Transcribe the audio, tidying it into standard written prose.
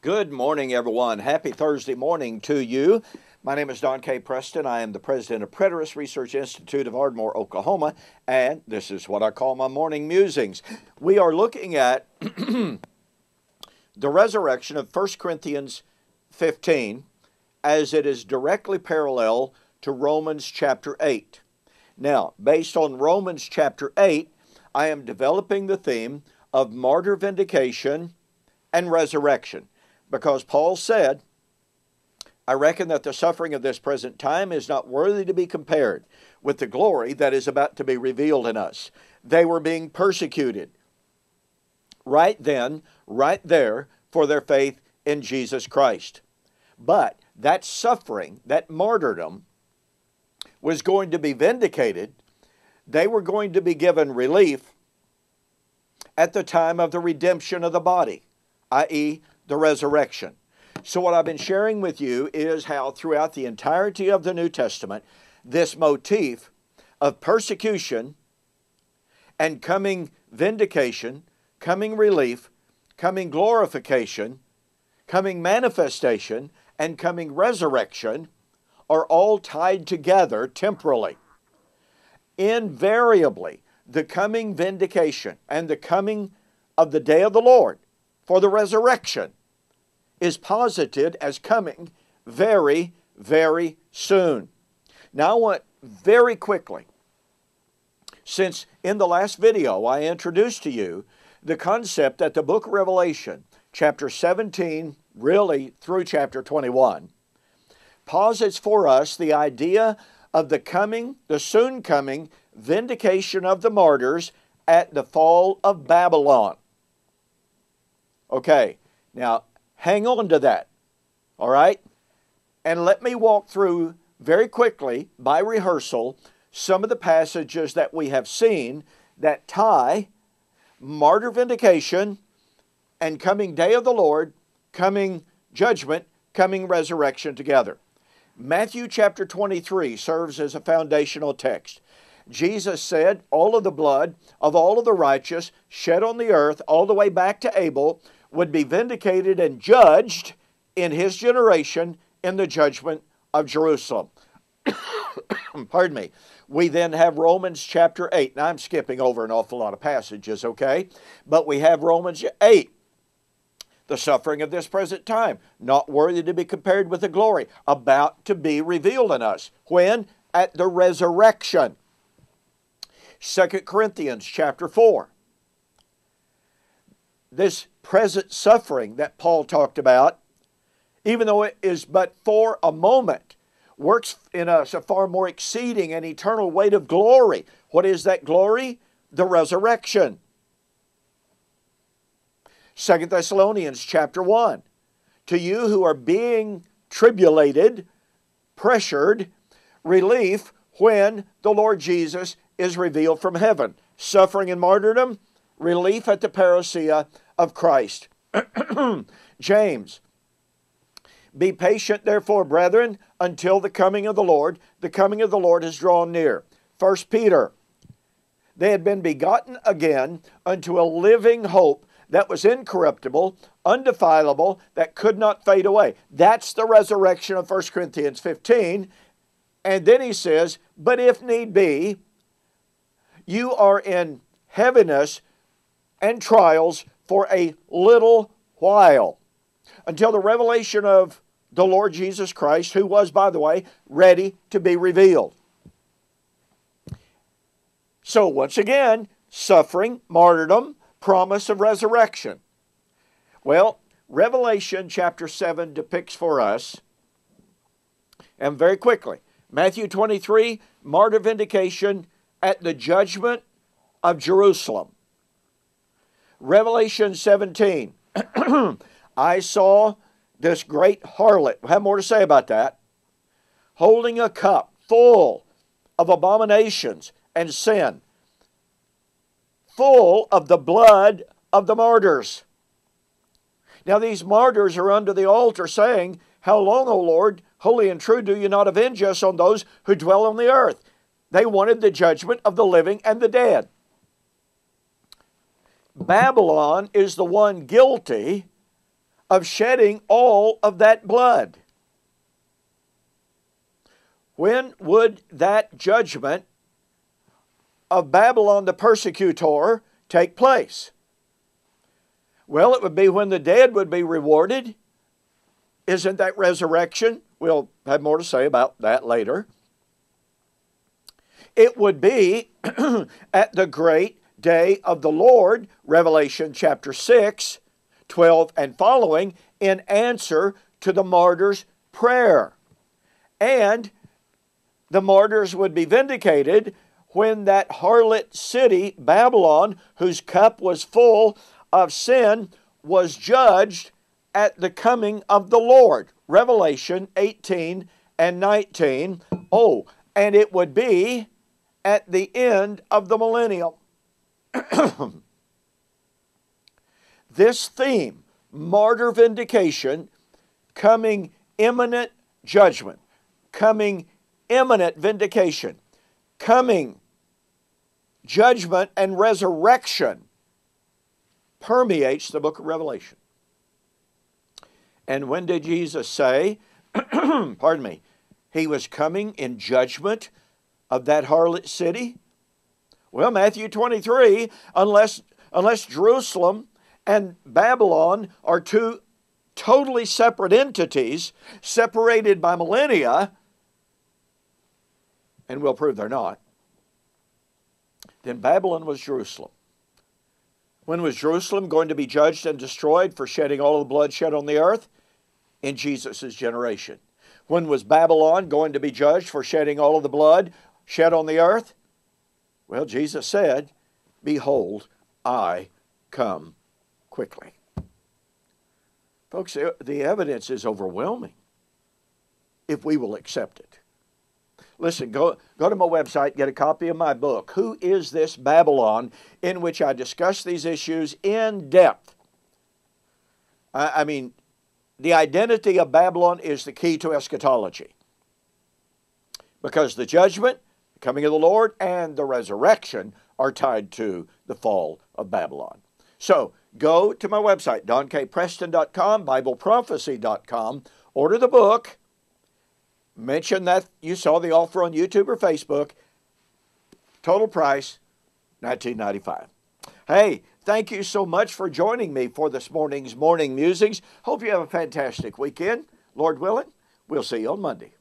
Good morning, everyone. Happy Thursday morning to you. My name is Don K. Preston. I am the president of Preterist Research Institute of Ardmore, Oklahoma, and this is what I call my morning musings. We are looking at the resurrection of 1 Corinthians 15 as it is directly parallel to Romans chapter 8. Now, based on Romans chapter 8, I am developing the theme of martyr vindication and resurrection. Because Paul said, I reckon that the suffering of this present time is not worthy to be compared with the glory that is about to be revealed in us. They were being persecuted right then, right there, for their faith in Jesus Christ. But that suffering, that martyrdom, was going to be vindicated. They were going to be given relief at the time of the redemption of the body, i.e., the resurrection. So what I've been sharing with you is how throughout the entirety of the New Testament, this motif of persecution and coming vindication, coming relief, coming glorification, coming manifestation, and coming resurrection are all tied together temporally. Invariably, the coming vindication and the coming of the day of the Lord for the resurrection is posited as coming very, very soon. Now I want very quickly, since in the last video I introduced to you the concept that the book of Revelation, chapter 17, really through chapter 21, posits for us the idea of the soon coming vindication of the martyrs at the fall of Babylon. Okay, now hang on to that, all right? And let me walk through very quickly, by rehearsal, some of the passages that we have seen that tie martyr vindication and coming day of the Lord, coming judgment, coming resurrection together. Matthew chapter 23 serves as a foundational text. Jesus said, all of the blood of all of the righteous shed on the earth, all the way back to Abel, would be vindicated and judged in his generation in the judgment of Jerusalem. Pardon me. We then have Romans chapter 8. Now I'm skipping over an awful lot of passages, okay? But we have Romans 8. The suffering of this present time, not worthy to be compared with the glory, about to be revealed in us. When? At the resurrection. 2 Corinthians chapter 4. This present suffering that Paul talked about, even though it is but for a moment, works in us a far more exceeding and eternal weight of glory. What is that glory? The resurrection. 2 Thessalonians chapter 1. To you who are being tribulated, pressured, relief when the Lord Jesus is revealed from heaven. Suffering and martyrdom, relief at the parousia of Christ. James, be patient therefore, brethren, until the coming of the Lord. The coming of the Lord is drawn near. 1 Peter, they had been begotten again unto a living hope that was incorruptible, undefilable, that could not fade away. That's the resurrection of 1 Corinthians 15. And then he says, but if need be, you are in heaviness and trials for a little while, until the revelation of the Lord Jesus Christ, who was, by the way, ready to be revealed. So once again, suffering, martyrdom, promise of resurrection. Well, Revelation chapter 7 depicts for us, and very quickly, Matthew 23, martyr vindication at the judgment of Jerusalem. Revelation 17, I saw this great harlot, we'll have more to say about that, holding a cup full of abominations and sin, full of the blood of the martyrs. Now these martyrs are under the altar saying, how long, O Lord, holy and true, do you not avenge us on those who dwell on the earth? They wanted the judgment of the living and the dead. Babylon is the one guilty of shedding all of that blood? When would that judgment of Babylon the persecutor take place? Well, it would be when the dead would be rewarded. Isn't that resurrection? We'll have more to say about that later. It would be at the great day of the Lord, Revelation chapter 6, 12 and following, in answer to the martyr's prayer. And the martyrs would be vindicated when that harlot city, Babylon, whose cup was full of sin, was judged at the coming of the Lord. Revelation 18 and 19. Oh, and it would be at the end of the millennium. This theme, martyr vindication, coming imminent judgment, coming imminent vindication, coming judgment and resurrection, permeates the book of Revelation. And when did Jesus say, pardon me, he was coming in judgment of that harlot city? Well, Matthew 23, unless Jerusalem and Babylon are two totally separate entities, separated by millennia, and we'll prove they're not, then Babylon was Jerusalem. When was Jerusalem going to be judged and destroyed for shedding all of the blood shed on the earth? In Jesus' generation. When was Babylon going to be judged for shedding all of the blood shed on the earth? Well, Jesus said, "Behold, I come quickly." Folks, the evidence is overwhelming if we will accept it. Listen, go to my website, get a copy of my book, Who is This Babylon?, in which I discuss these issues in depth. I mean, the identity of Babylon is the key to eschatology. Because the judgment, the coming of the Lord, and the resurrection are tied to the fall of Babylon. So, go to my website, donkpreston.com, bibleprophecy.com, order the book, mention that you saw the offer on YouTube or Facebook, total price, $19.95. Hey, thank you so much for joining me for this morning's Morning Musings. Hope you have a fantastic weekend. Lord willing, we'll see you on Monday.